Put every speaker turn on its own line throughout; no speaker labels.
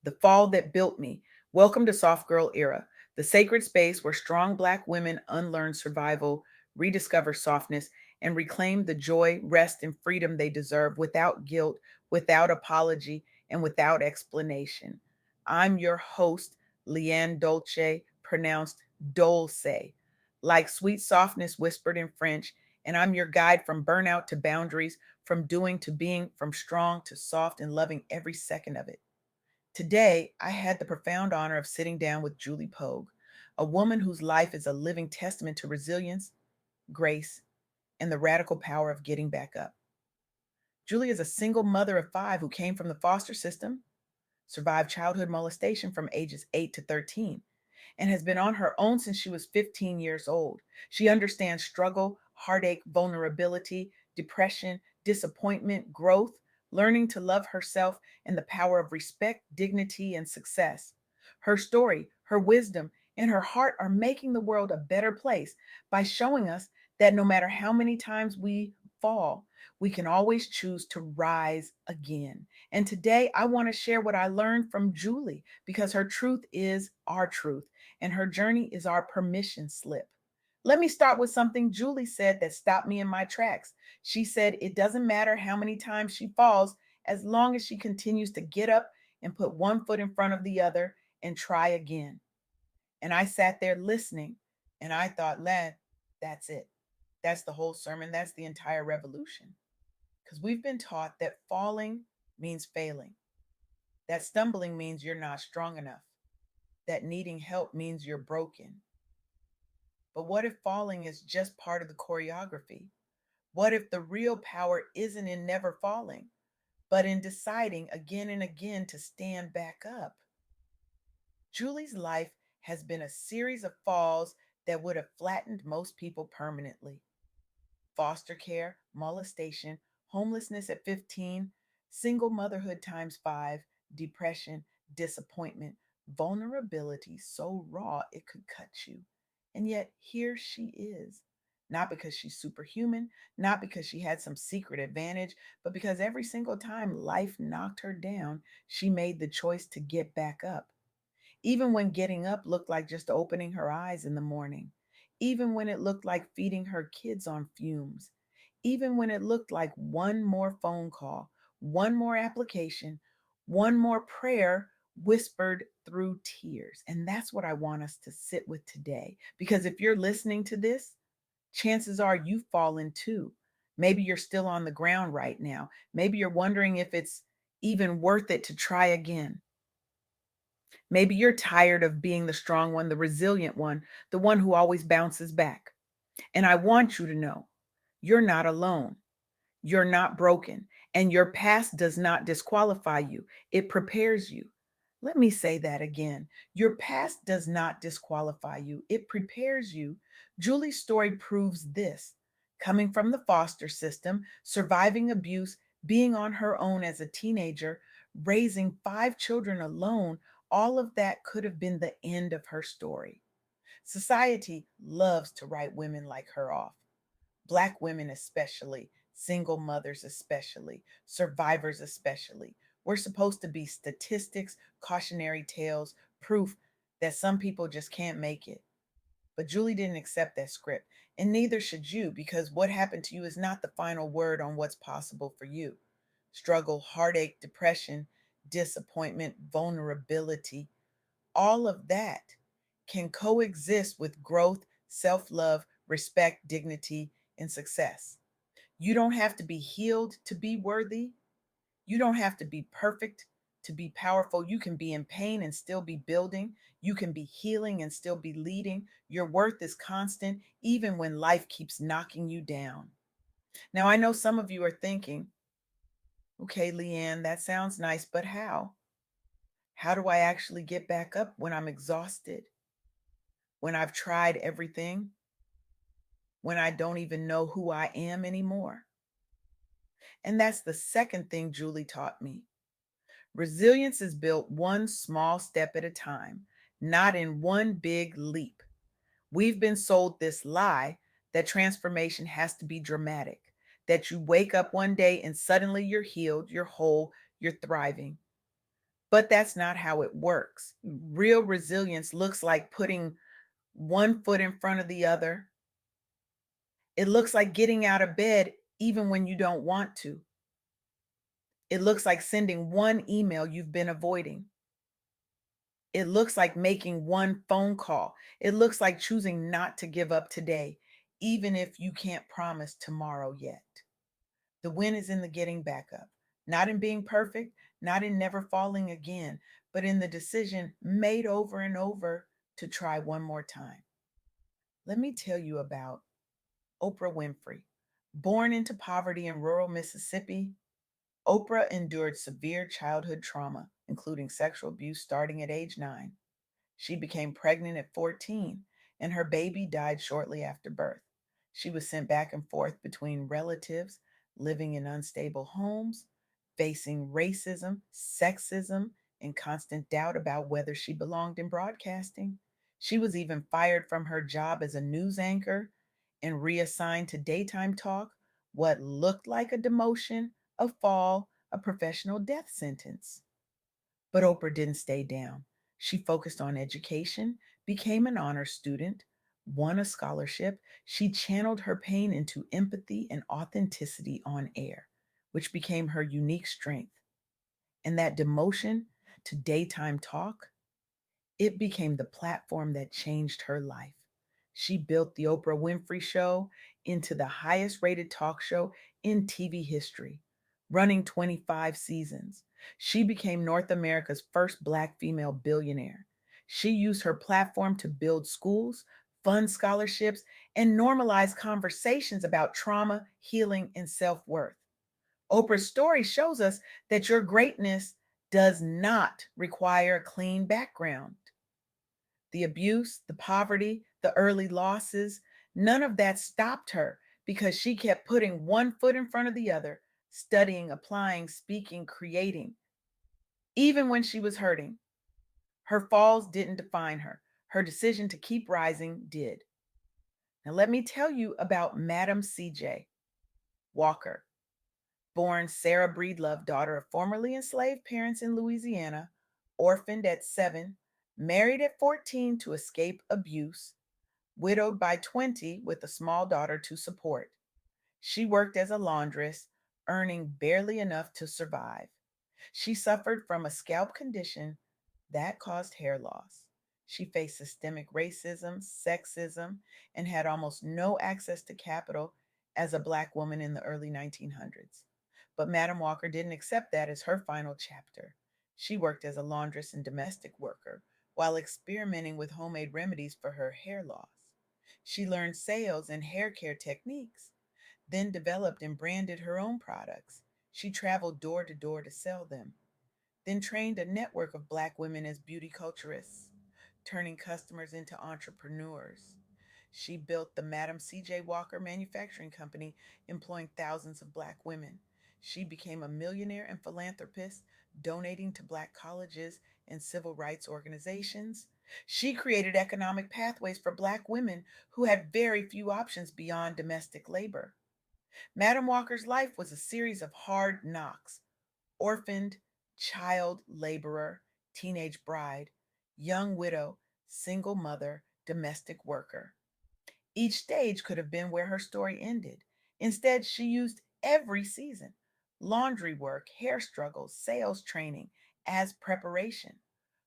The fall that built me. Welcome to Soft Girl Era, the sacred space where strong Black women unlearn survival, rediscover softness, and reclaim the joy, rest, and freedom they deserve without guilt, without apology, and without explanation. I'm your host, LeAnne Dolce, pronounced Dolce, like sweet softness whispered in French, and I'm your guide from burnout to boundaries, from doing to being, from strong to soft, and loving every second of it. Today, I had the profound honor of sitting down with Julie Pogue, a woman whose life is a living testament to resilience, grace, and the radical power of getting back up. Julie is a single mother of five who came from the foster system, survived childhood molestation from ages 8 to 13, and has been on her own since she was 15 years old. She understands struggle, heartache, vulnerability, depression, disappointment, growth, learning to love herself, and the power of respect, dignity, and success. Her story, her wisdom, and her heart are making the world a better place by showing us that no matter how many times we fall, we can always choose to rise again. And today I want to share what I learned from Julie because her truth is our truth and her journey is our permission slip. Let me start with something Julie said that stopped me in my tracks. She said it doesn't matter how many times she falls as long as she continues to get up and put one foot in front of the other and try again. And I sat there listening and I thought, lad, that's it. That's the whole sermon. That's the entire revolution. Because we've been taught that falling means failing, that stumbling means you're not strong enough, that needing help means you're broken. But what if falling is just part of the choreography? What if the real power isn't in never falling, but in deciding again and again to stand back up? Julie's life has been a series of falls that would have flattened most people permanently. Foster care, molestation, homelessness at 15, single motherhood times five, depression, disappointment, vulnerability so raw it could cut you. And yet here she is. Not because she's superhuman, not because she had some secret advantage, but because every single time life knocked her down, she made the choice to get back up. Even when getting up looked like just opening her eyes in the morning, even when it looked like feeding her kids on fumes, even when it looked like one more phone call, one more application, one more prayer whispered through tears. And that's what I want us to sit with today. Because if you're listening to this, chances are you've fallen too. Maybe you're still on the ground right now. Maybe you're wondering if it's even worth it to try again. Maybe you're tired of being the strong one, the resilient one, the one who always bounces back. And I want you to know you're not alone. You're not broken. And your past does not disqualify you, it prepares you. Let me say that again. Your past does not disqualify you, it prepares you. Julie's story proves this. Coming from the foster system, surviving abuse, being on her own as a teenager, raising five children alone, all of that could have been the end of her story. Society loves to write women like her off. Black women, especially, single mothers, especially, survivors, especially. We're supposed to be statistics, cautionary tales, proof that some people just can't make it. But Julie didn't accept that script, and neither should you, because what happened to you is not the final word on what's possible for you. Struggle, heartache, depression, disappointment, vulnerability, all of that can coexist with growth, self love, respect, dignity, and success. You don't have to be healed to be worthy. You don't have to be perfect to be powerful. You can be in pain and still be building. You can be healing and still be leading. Your worth is constant, even when life keeps knocking you down. Now, I know some of you are thinking, okay, LeAnne, that sounds nice, but how? How do I actually get back up when I'm exhausted? When I've tried everything? When I don't even know who I am anymore? And that's the second thing Julie taught me. Resilience is built one small step at a time, not in one big leap. We've been sold this lie that transformation has to be dramatic, that you wake up one day and suddenly you're healed, you're whole, you're thriving. But that's not how it works. Real resilience looks like putting one foot in front of the other. It looks like getting out of bed even when you don't want to. It looks like sending one email you've been avoiding. It looks like making one phone call. It looks like choosing not to give up today, even if you can't promise tomorrow yet. The win is in the getting back up, not in being perfect, not in never falling again, but in the decision made over and over to try one more time. Let me tell you about Oprah Winfrey. Born into poverty in rural Mississippi, Oprah endured severe childhood trauma, including sexual abuse starting at age 9. She became pregnant at 14, and her baby died shortly after birth. She was sent back and forth between relatives, living in unstable homes, facing racism, sexism, and constant doubt about whether she belonged in broadcasting. She was even fired from her job as a news anchor and reassigned to daytime talk, what looked like a demotion, a fall, a professional death sentence. But Oprah didn't stay down. She focused on education, became an honor student, won a scholarship. She channeled her pain into empathy and authenticity on air, which became her unique strength. And that demotion to daytime talk, it became the platform that changed her life. She built The Oprah Winfrey Show into the highest rated talk show in TV history, running 25 seasons. She became North America's first Black female billionaire. She used her platform to build schools, fund scholarships, and normalize conversations about trauma, healing, and self worth. Oprah's story shows us that your greatness does not require a clean background. The abuse, the poverty, the early losses, none of that stopped her because she kept putting one foot in front of the other, studying, applying, speaking, creating. Even when she was hurting, her falls didn't define her. Her decision to keep rising did. Now, let me tell you about Madam C.J. Walker, born Sarah Breedlove, daughter of formerly enslaved parents in Louisiana, orphaned at 7, married at 14 to escape abuse, widowed by 20 with a small daughter to support. She worked as a laundress, earning barely enough to survive. She suffered from a scalp condition that caused hair loss. She faced systemic racism, sexism, and had almost no access to capital as a Black woman in the early 1900s. But Madam Walker didn't accept that as her final chapter. She worked as a laundress and domestic worker while experimenting with homemade remedies for her hair loss. She learned sales and hair care techniques, then developed and branded her own products. She traveled door to door to sell them, then trained a network of Black women as beauty culturists, turning customers into entrepreneurs. She built the Madam C.J. Walker Manufacturing Company, employing thousands of Black women. She became a millionaire and philanthropist, donating to Black colleges and civil rights organizations. She created economic pathways for Black women who had very few options beyond domestic labor. Madam Walker's life was a series of hard knocks: orphaned, child laborer, teenage bride, young widow, single mother, domestic worker. Each stage could have been where her story ended. Instead, she used every season: laundry work, hair struggles, sales training as preparation.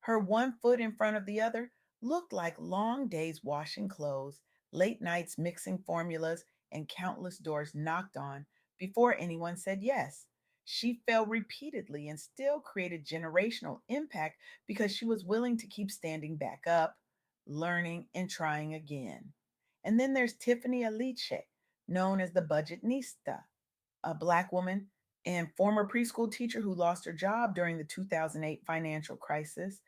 Her one foot in front of the other looked like long days washing clothes, late nights mixing formulas, and countless doors knocked on before anyone said yes. She fell repeatedly and still created generational impact because she was willing to keep standing back up, learning, and trying again. And then there's Tiffany Aliche, known as the Budgetnista, a Black woman and former preschool teacher who lost her job during the 2008 financial crisis.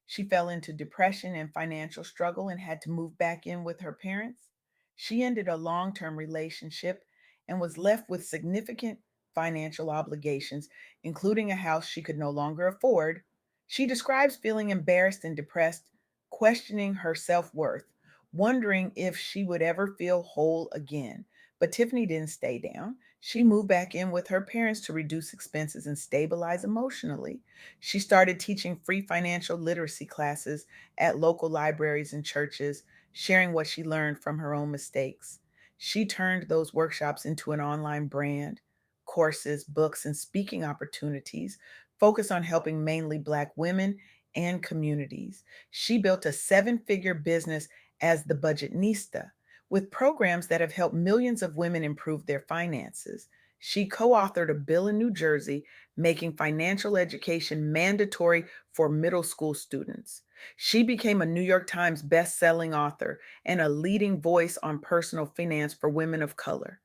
She fell into depression and financial struggle and had to move back in with her parents. She ended a long term relationship and was left with significant financial obligations, including a house she could no longer afford. She describes feeling embarrassed and depressed, questioning her self worth, wondering if she would ever feel whole again. But Tiffany didn't stay down. She moved back in with her parents to reduce expenses and stabilize emotionally. She started teaching free financial literacy classes at local libraries and churches, sharing what she learned from her own mistakes. She turned those workshops into an online brand, courses, books, and speaking opportunities focused on helping mainly Black women and communities. She built a seven-figure business as the Budgetnista, with programs that have helped millions of women improve their finances. She co authored a bill in New Jersey making financial education mandatory for middle school students. She became a New York Times best-selling author and a leading voice on personal finance for women of color.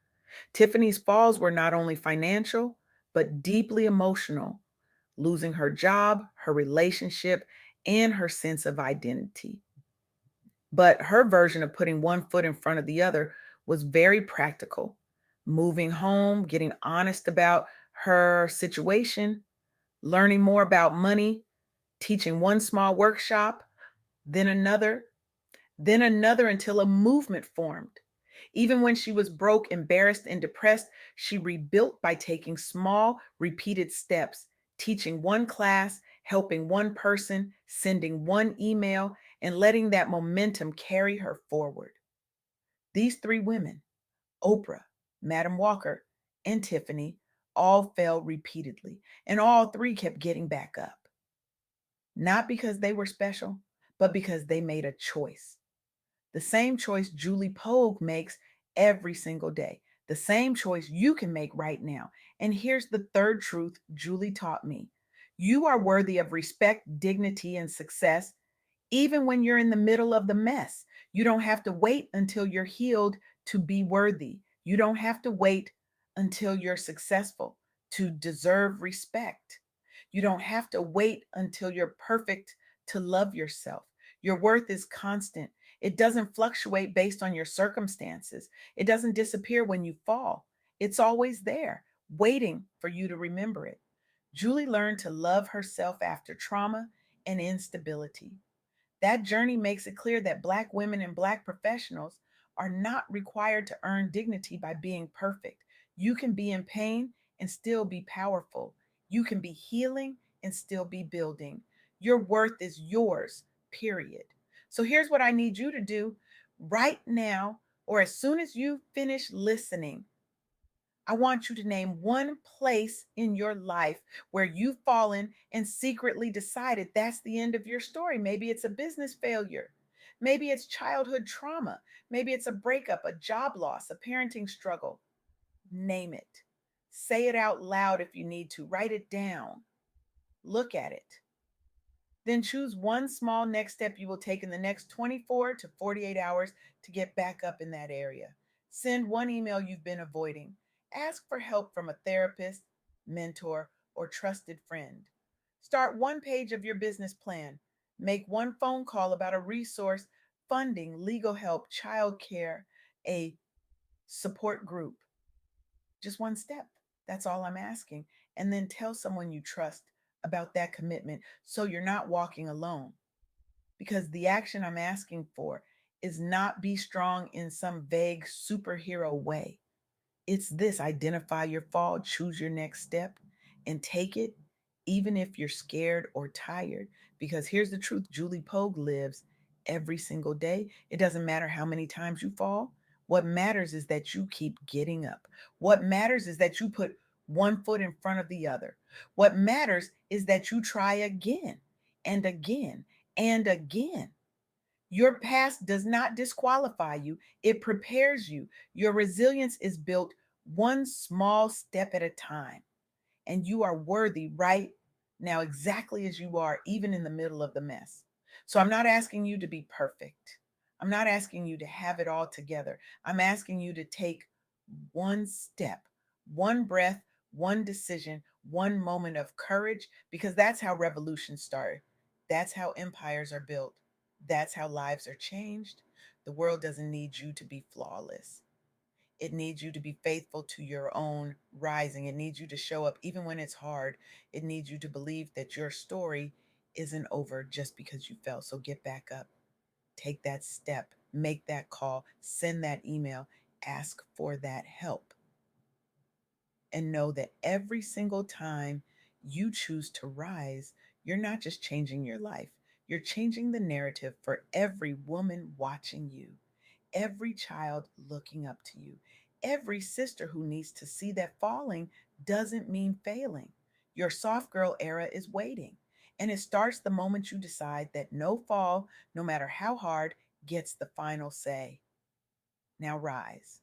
Tiffany's falls were not only financial, but deeply emotional, losing her job, her relationship, and her sense of identity. But her version of putting one foot in front of the other was very practical. Moving home, getting honest about her situation, learning more about money, teaching one small workshop, then another, then another until a movement formed. Even when she was broke, embarrassed, and depressed, she rebuilt by taking small, repeated steps, teaching one class, helping one person, sending one email, and letting that momentum carry her forward. These three women, Oprah, Madam Walker, and Tiffany, all fell repeatedly, and all three kept getting back up. Not because they were special, but because they made a choice. The same choice Julie Pogue makes every single day. The same choice you can make right now. And here's the third truth Julie taught me: you are worthy of respect, dignity, and success, even when you're in the middle of the mess. You don't have to wait until you're healed to be worthy. You don't have to wait until you're successful to deserve respect. You don't have to wait until you're perfect to love yourself. Your worth is constant. It doesn't fluctuate based on your circumstances. It doesn't disappear when you fall. It's always there, waiting for you to remember it. Julie learned to love herself after trauma and instability. That journey makes it clear that Black women and Black professionals are not required to earn dignity by being perfect. You can be in pain and still be powerful. You can be healing and still be building. Your worth is yours, period. So here's what I need you to do right now, or as soon as you finish listening. I want you to name one place in your life where you've fallen and secretly decided that's the end of your story. Maybe it's a business failure. Maybe it's childhood trauma. Maybe it's a breakup, a job loss, a parenting struggle. Name it. Say it out loud if you need to. Write it down. Look at it. Then choose one small next step you will take in the next 24 to 48 hours to get back up in that area. Send one email you've been avoiding. Ask for help from a therapist, mentor, or trusted friend. Start one page of your business plan. Make one phone call about a resource, funding, legal help, childcare, a support group. Just one step. That's all I'm asking. And then tell someone you trust about that commitment so you're not walking alone. Because the action I'm asking for is not be strong in some vague superhero way. It's this: identify your fall, choose your next step, and take it, even if you're scared or tired. Because here's the truth: Julie Pogue lives every single day. It doesn't matter how many times you fall. What matters is that you keep getting up. What matters is that you put one foot in front of the other. What matters is that you try again and again and again. Your past does not disqualify you, it prepares you. Your resilience is built one small step at a time, and you are worthy right now, exactly as you are, even in the middle of the mess. So I'm not asking you to be perfect. I'm not asking you to have it all together. I'm asking you to take one step, one breath, one decision, one moment of courage, because that's how revolutions start. That's how empires are built. That's how lives are changed. The world doesn't need you to be flawless. It needs you to be faithful to your own rising. It needs you to show up even when it's hard. It needs you to believe that your story isn't over just because you fell. So get back up, take that step, make that call, send that email, ask for that help. and know that every single time you choose to rise, you're not just changing your life, you're changing the narrative for every woman watching you, every child looking up to you, every sister who needs to see that falling doesn't mean failing. Your soft girl era is waiting, and it starts the moment you decide that no fall, no matter how hard, gets the final say. Now rise.